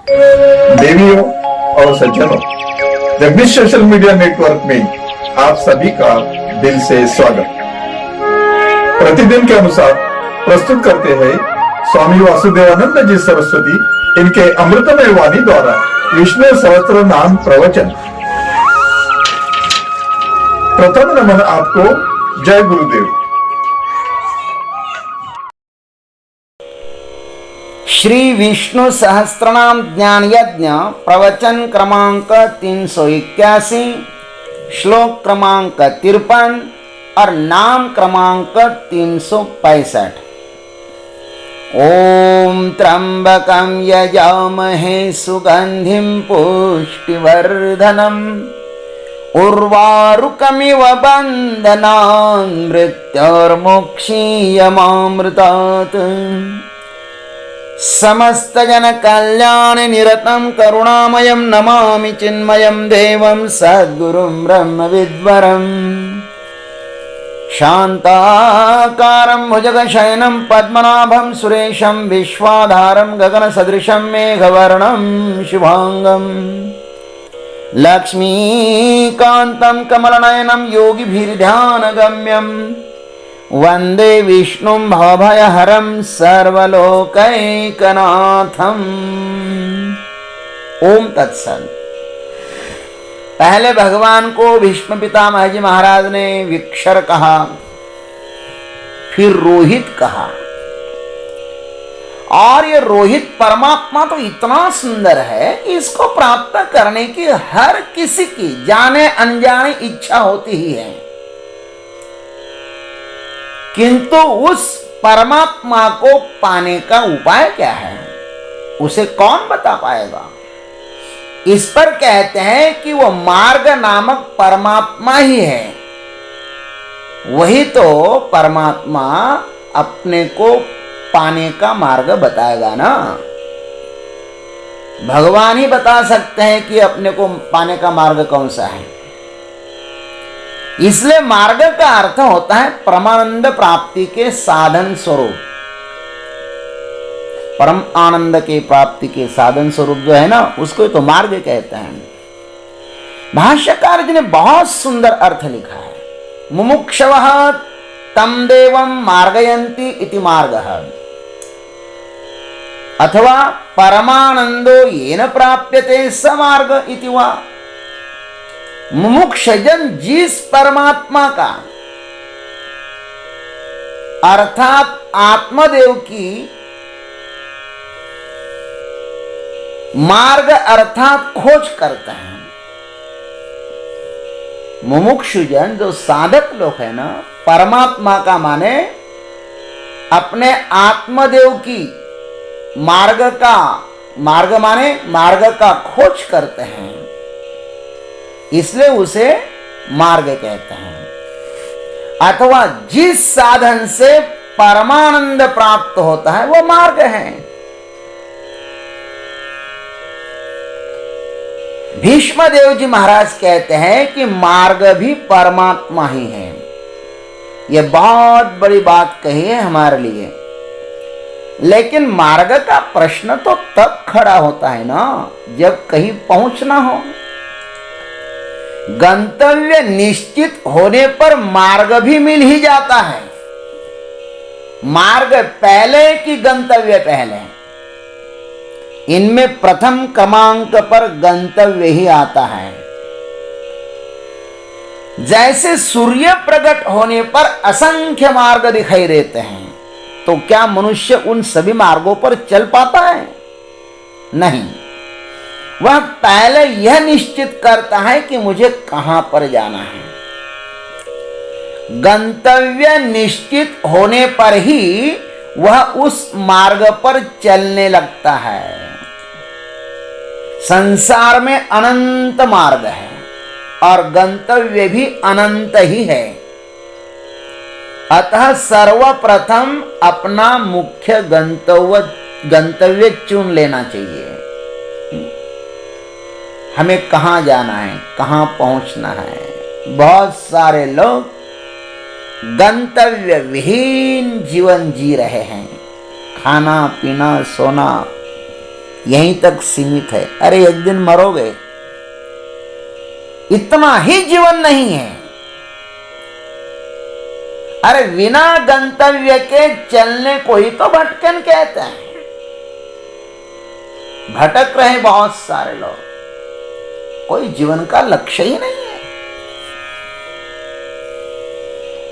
देवियों और सज्जनों, जगदीश सोशल मीडिया नेटवर्क में आप सभी का दिल से स्वागत। प्रतिदिन के अनुसार प्रस्तुत करते हैं स्वामी वासुदेवानंद जी सरस्वती इनके अमृतमय वाणी द्वारा विष्णु सहस्त्र नाम प्रवचन। प्रथम नमन आपको। जय गुरुदेव। श्री विष्णु सहस्त्रनाम ज्ञान यज्ञ प्रवचन क्रमांक 381, श्लोक क्रमांक 53 और नाम क्रमांक 365। ओम त्र्यंबकं यजामहे सुगंधिं पुष्टिवर्धनम् उर्वारुकमिव बन्धनान् मृत्योर्मुक्षीयमामृतात्। समस्त जन कल्याण निरतं करुणामयं नमामि चिन्मयं देवं सद्गुरुं ब्रह्म विद्वरम्। शान्ताकारं भुजगशयनं पद्मनाभं सुरेशं विश्वाधारं गगनसदृशं मेघवर्णं शुभांगम्। लक्ष्मीकान्तं कमलनयनं योगिभिर्ध्यानगम्यं वन्दे विष्णुं भवभयहरं सर्वलोकैकनाथम्। ओम तत्सत्। पहले भगवान को भीष्म पितामह जी महाराज ने विक्षर कहा, फिर रोहित कहा। और ये रोहित परमात्मा तो इतना सुंदर है कि इसको प्राप्त करने की हर किसी की जाने अनजाने इच्छा होती ही है, किंतु उस परमात्मा को पाने का उपाय क्या है, उसे कौन बता पाएगा। इस पर कहते हैं कि वो मार्ग नामक परमात्मा ही है। वही तो परमात्मा अपने को पाने का मार्ग बताएगा ना। भगवान ही बता सकते हैं कि अपने को पाने का मार्ग कौन सा है। इसलिए मार्ग का अर्थ होता है परमानंद प्राप्ति के साधन स्वरूप। परम आनंद के प्राप्ति के साधन स्वरूप जो है ना, उसको तो मार्ग कहते हैं। भाष्यकार जी ने बहुत सुंदर अर्थ लिखा है। मुमुक्षवः तम देवं मार्गयन्ति इति मार्गः, अथवा परमानंदो येन प्राप्यते स मार्ग इति वा। मुमुक्षजन जिस परमात्मा का अर्थात आत्मदेव की मार्ग अर्थात खोज करते हैं। मुमुक्षुजन जो साधक लोग है ना, परमात्मा का माने अपने आत्मदेव की मार्ग माने मार्ग का खोज करते हैं, इसलिए उसे मार्ग कहते हैं। अथवा जिस साधन से परमानंद प्राप्त होता है वो मार्ग है। भीष्मदेव जी महाराज कहते हैं कि मार्ग भी परमात्मा ही है। यह बहुत बड़ी बात कही है हमारे लिए। लेकिन मार्ग का प्रश्न तो तब खड़ा होता है ना, जब कहीं पहुंचना हो। गंतव्य निश्चित होने पर मार्ग भी मिल ही जाता है। मार्ग पहले कि गंतव्य पहले, इनमें प्रथम क्रमांक पर गंतव्य ही आता है। जैसे सूर्य प्रकट होने पर असंख्य मार्ग दिखाई देते हैं, तो क्या मनुष्य उन सभी मार्गों पर चल पाता है? नहीं। वह पहले यह निश्चित करता है कि मुझे कहां पर जाना है। गंतव्य निश्चित होने पर ही वह उस मार्ग पर चलने लगता है। संसार में अनंत मार्ग है और गंतव्य भी अनंत ही है। अतः सर्वप्रथम अपना मुख्य गंतव्य चुन लेना चाहिए। हमें कहाँ जाना है, कहाँ पहुंचना है। बहुत सारे लोग गंतव्य विहीन जीवन जी रहे हैं। खाना पीना सोना यहीं तक सीमित है। अरे एक दिन मरोगे, इतना ही जीवन नहीं है। अरे बिना गंतव्य के चलने को ही तो भटकन कहते हैं। भटक रहे बहुत सारे लोग, कोई जीवन का लक्ष्य ही नहीं है।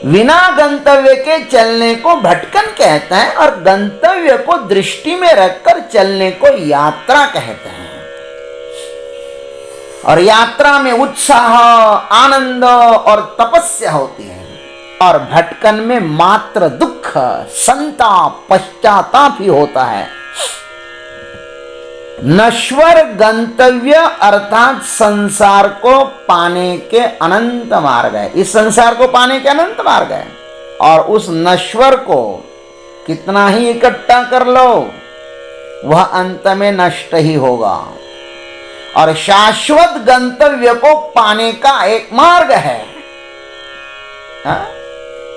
बिना गंतव्य के चलने को भटकन कहते हैं और गंतव्य को दृष्टि में रखकर चलने को यात्रा कहते हैं। और यात्रा में उत्साह, आनंद और तपस्या होती है और भटकन में मात्र दुख, संताप, पश्चाताप ही होता है। नश्वर गंतव्य अर्थात संसार को पाने के अनंत मार्ग है। इस संसार को पाने के अनंत मार्ग है और उस नश्वर को कितना ही इकट्ठा कर लो, वह अंत में नष्ट ही होगा। और शाश्वत गंतव्य को पाने का एक मार्ग है।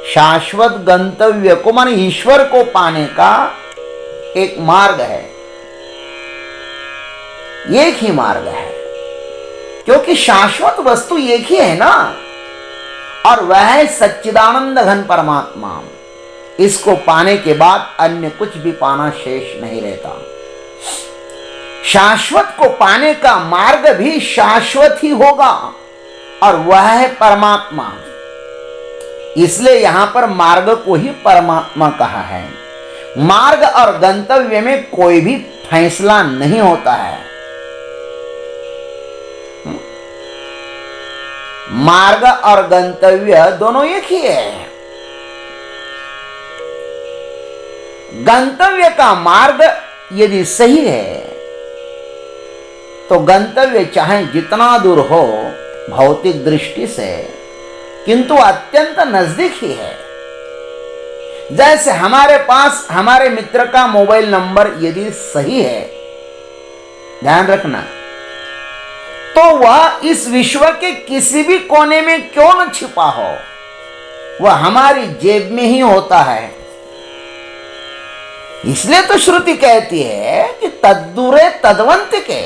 शाश्वत गंतव्य को माने ईश्वर को पाने का एक मार्ग है, एक ही मार्ग है, क्योंकि शाश्वत वस्तु एक ही है ना, और वह है सच्चिदानंद घन परमात्मा। इसको पाने के बाद अन्य कुछ भी पाना शेष नहीं रहता। शाश्वत को पाने का मार्ग भी शाश्वत ही होगा और वह है परमात्मा। इसलिए यहां पर मार्ग को ही परमात्मा कहा है। मार्ग और गंतव्य में कोई भी फैसला नहीं होता है। मार्ग और गंतव्य दोनों एक ही है। गंतव्य का मार्ग यदि सही है तो गंतव्य चाहे जितना दूर हो भौतिक दृष्टि से, किंतु अत्यंत नजदीक ही है। जैसे हमारे पास हमारे मित्र का मोबाइल नंबर यदि सही है, ध्यान रखना, तो वह इस विश्व के किसी भी कोने में क्यों न छिपा हो, वह हमारी जेब में ही होता है। इसलिए तो श्रुति कहती है कि तद्दूरे तद्वंत के,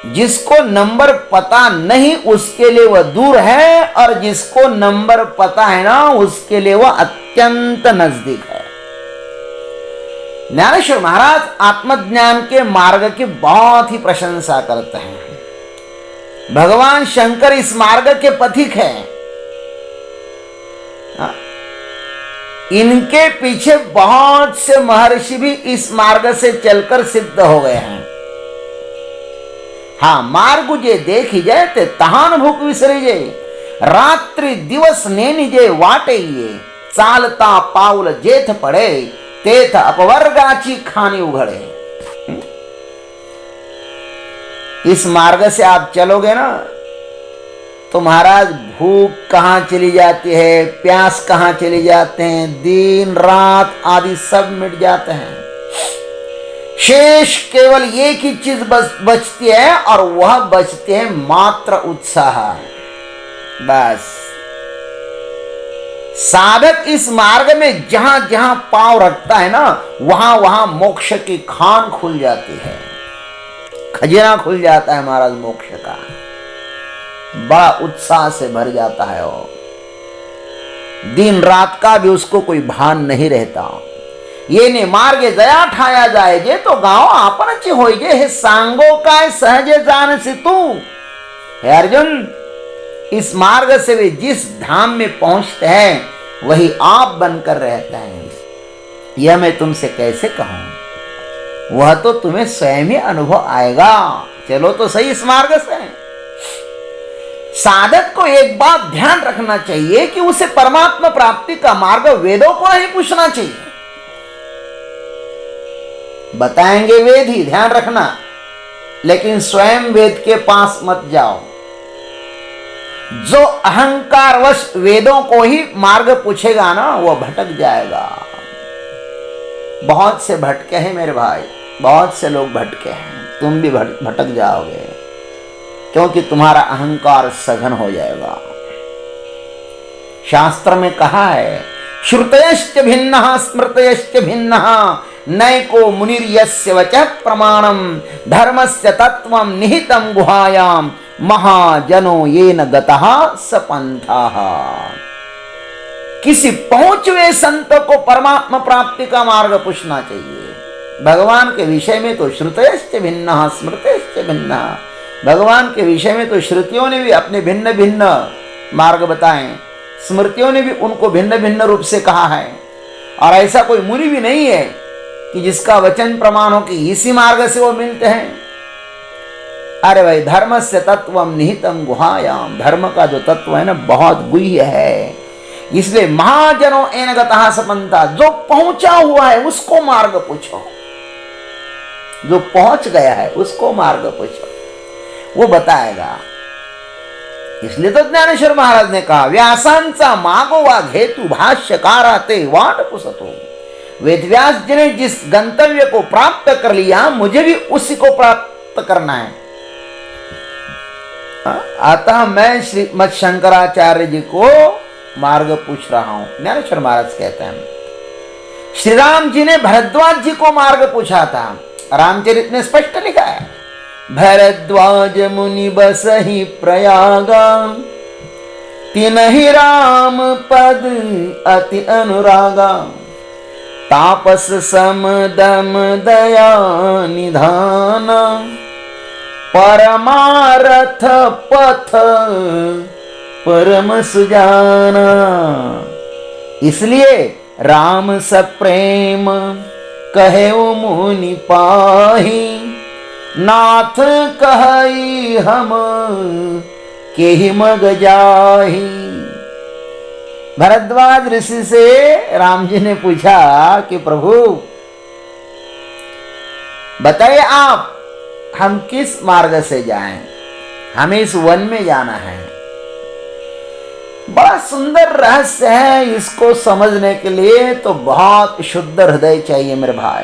जिसको नंबर पता नहीं उसके लिए वह दूर है और जिसको नंबर पता है ना उसके लिए वह अत्यंत नजदीक है। ज्ञानेश्वर महाराज आत्मज्ञान के मार्ग की बहुत ही प्रशंसा करते हैं। भगवान शंकर इस मार्ग के पथिक हैं। इनके पीछे बहुत से महर्षि भी इस मार्ग से चलकर सिद्ध हो गए हैं। हाँ, मार्ग जे देखी जाए ते तहान भूख विसरी जे, रात्रि दिवस नेनी जे वाटे ये, चालता पाउल जेथ पड़े तेथ अपवर्गाची खानी उघड़े। इस मार्ग से आप चलोगे ना तो महाराज भूख कहाँ चली जाती है, प्यास कहाँ चली जाते हैं, दिन रात आदि सब मिट जाते हैं। शेष केवल एक ही चीज बचती है और वह बचती है मात्र उत्साह। बस साधक इस मार्ग में जहां जहां पांव रखता है ना, वहां वहां मोक्ष की खान खुल जाती है, खजाना खुल जाता है महाराज मोक्ष का। बड़ा उत्साह से भर जाता है वो, दिन रात का भी उसको कोई भान नहीं रहता। ये ने मार्गे दया ठाया जाए जे तो गांव आपन चे होई जे, हे सांगो काय सहज जान से तू। हे अर्जुन, इस मार्ग से वे जिस धाम में पहुंचते हैं वही आप बनकर रहते हैं। यह मैं तुमसे कैसे कहूं, वह तो तुम्हें स्वयं ही अनुभव आएगा। चलो तो सही इस मार्ग से। साधक को एक बात ध्यान रखना चाहिए कि उसे परमात्मा प्राप्ति का मार्ग वेदों को नहीं पूछना चाहिए, बताएंगे वेद ही, ध्यान रखना, लेकिन स्वयं वेद के पास मत जाओ। जो अहंकारवश वेदों को ही मार्ग पूछेगा ना वो भटक जाएगा। बहुत से भटके हैं मेरे भाई, बहुत से लोग भटके हैं, तुम भी भटक जाओगे क्योंकि तुम्हारा अहंकार सघन हो जाएगा। शास्त्र में कहा है, श्रुतयश्च भिन्नः स्मृतयश्च भिन्नः नैको मुनिर्यस्य वचः प्रमाणम धर्मस्य तत्वं निहितं गुहायाम महाजनो येन गतः स पंथः। किसी पहुंच हुए संत को परमात्मा प्राप्ति का मार्ग पूछना चाहिए। भगवान के विषय में तो श्रुतयश्च भिन्नः स्मृतयश्च भिन्नः, भगवान के विषय में तो श्रुतियों ने भी अपने भिन्न भिन्न मार्ग बताए, स्मृतियों ने भी उनको भिन्न भिन्न रूप से कहा है। और ऐसा कोई मुनि भी नहीं है कि जिसका वचन प्रमाण हो कि इसी मार्ग से वो मिलते हैं। अरे भाई, धर्म से तत्वम निहितम गुहायाम, धर्म का जो तत्व है ना बहुत गुह्य है, इसलिए महाजनों एन गतः स पंथा, जो पहुंचा हुआ है उसको मार्ग पूछो, जो पहुंच गया है उसको मार्ग पूछो, वो बताएगा। इसलिए तो ज्ञानेश्वर महाराज ने कहा, व्यासांचा मागोवा घेतु भाष्यकारा ते वाट पुसतो। वेदव्यास जी ने जिस गंतव्य को प्राप्त कर लिया, मुझे भी उसी को प्राप्त करना है। अतः मैं श्रीमद शंकराचार्य जी को मार्ग पूछ रहा हूं। ज्ञानेश्वर महाराज कहते हैं, श्री राम जी ने भरद्वाज जी को मार्ग पूछा था। रामचरित ने स्पष्ट लिखा है, भरद्वाज मुनि बसहि प्रयागा, तिनहि राम पद अति अनुरागा, तापस सम दम दया निधान, परमारथ पथ परम सुजाना। इसलिए राम सप्रेम कहे मुनि पाही, नाथ कहई हम केहि मग जाही। भरद्वाज ऋषि से राम जी ने पूछा कि प्रभु बताइए आप, हम किस मार्ग से जाएं, हमें इस वन में जाना है। बड़ा सुंदर रहस्य है, इसको समझने के लिए तो बहुत शुद्ध हृदय चाहिए मेरे भाई।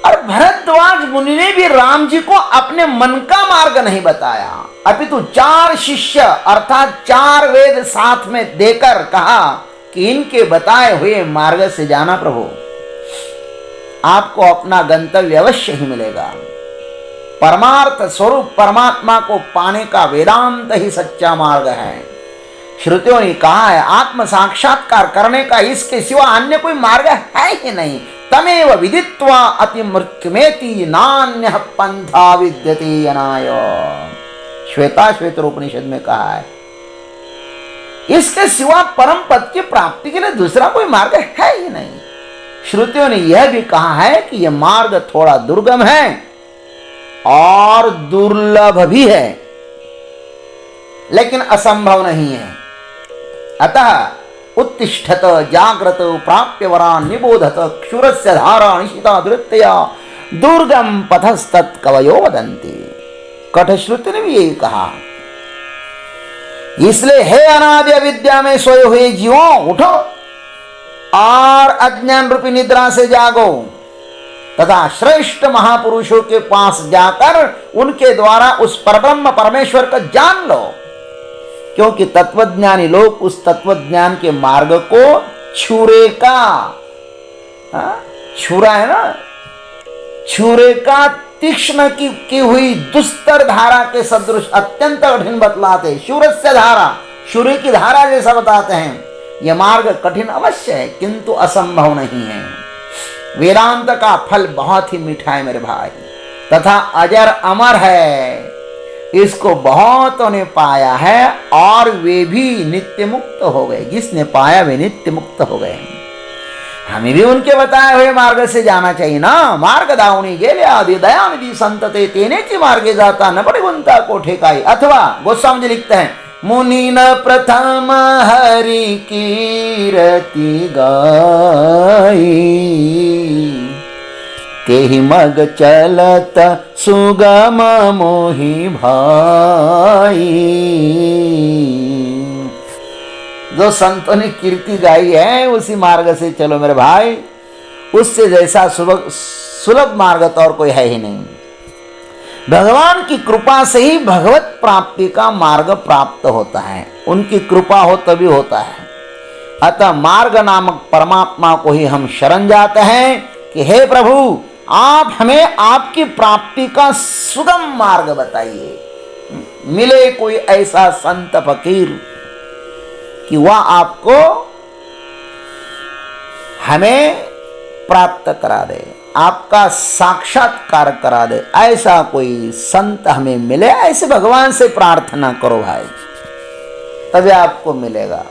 और भरद्वाज मुनि ने भी राम जी को अपने मन का मार्ग नहीं बताया, अपितु 4 शिष्य अर्थात 4 वेद साथ में देकर कहा कि इनके बताए हुए मार्ग से जाना प्रभु, आपको अपना गंतव्य अवश्य ही मिलेगा। परमार्थ स्वरूप परमात्मा को पाने का वेदांत ही सच्चा मार्ग है। श्रुतियों ने कहा है, आत्म साक्षात्कार करने का इसके सिवा अन्य कोई मार्ग है ही नहीं। तमेव विदित्वा अति मृत्युमेति नान्यः पंथा विद्यते अनाय, श्वेता श्वेतर उपनिषद में कहा है। इसके सिवा परम पद की प्राप्ति के लिए दूसरा कोई मार्ग है ही नहीं। श्रुतियों ने यह भी कहा है कि यह मार्ग थोड़ा दुर्गम है और दुर्लभ भी है, लेकिन असंभव नहीं है। अतः उत्तिष्ठत जाग्रत प्राप्य वरान निबोधत क्षुरस्य धारा निशिता दृत्या दुर्गम पथस्तत् कवयो वदन्ति। कठश्रुति ने भी यही कहा। इसलिए हे अनादि अविद्या में सोए हुए जीवों, उठो और अज्ञान रूपी निद्रा से जागो तथा श्रेष्ठ महापुरुषों के पास जाकर उनके द्वारा उस परब्रह्म परमेश्वर को जान लो, क्योंकि तत्वज्ञानी लोग उस तत्वज्ञान के मार्ग को छुरे का, छुरा है ना, छुरे का तीक्ष्ण की हुई दुस्तर धारा के सदृश अत्यंत कठिन बतलाते। शूरस्य धारा, शूर्य की धारा जैसा बताते हैं। यह मार्ग कठिन अवश्य है किंतु असंभव नहीं है। वेदांत का फल बहुत ही मीठा है मेरे भाई, तथा अजर अमर है। इसको बहुतों ने पाया है और वे भी नित्य मुक्त हो गए। जिसने पाया वे नित्य मुक्त हो गए। हमें भी उनके बताए हुए मार्ग से जाना चाहिए ना। मार्ग दावणी गेले आदि दयानिधि संतते तेनेची मार्गे जाता न पड़े गुंता कोठे काई। अथवा गोस्वामी जी लिखते हैं, मुनि न प्रथम हरि कीरति गाई, तेहि मग चलत सुगम मोहि भाई। जो संतों ने कीर्ति गाई है उसी मार्ग से चलो मेरे भाई। उससे जैसा सुलभ मार्ग तो और कोई है ही नहीं। भगवान की कृपा से ही भगवत प्राप्ति का मार्ग प्राप्त होता है। उनकी कृपा हो तभी होता है। अतः मार्ग नामक परमात्मा को ही हम शरण जाते हैं कि हे प्रभु, आप हमें आपकी प्राप्ति का सुगम मार्ग बताइए। मिले कोई ऐसा संत फकीर कि वह आपको हमें प्राप्त करा दे, आपका साक्षात्कार करा दे, ऐसा कोई संत हमें मिले। ऐसे भगवान से प्रार्थना करो भाई, तभी आपको मिलेगा।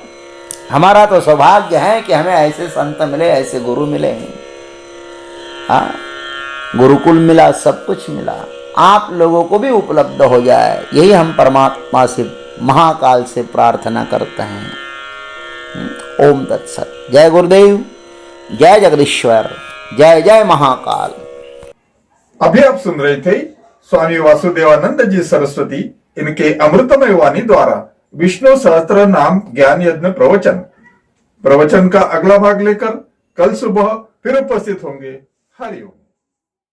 हमारा तो सौभाग्य है कि हमें ऐसे संत मिले, ऐसे गुरु मिले। हाँ, गुरुकुल मिला, सब कुछ मिला, आप लोगों को भी उपलब्ध हो जाए, यही हम परमात्मा से, महाकाल से प्रार्थना करते हैं। ओम तत्सत। जय गुरुदेव, जय जगदीश्वर, जय जय महाकाल। अभी आप सुन रहे थे स्वामी वासुदेवानंद जी सरस्वती, इनके अमृतमय वाणी द्वारा विष्णु सहस्त्र नाम ज्ञान यज्ञ प्रवचन का अगला भाग लेकर कल सुबह फिर उपस्थित होंगे। हरिओम।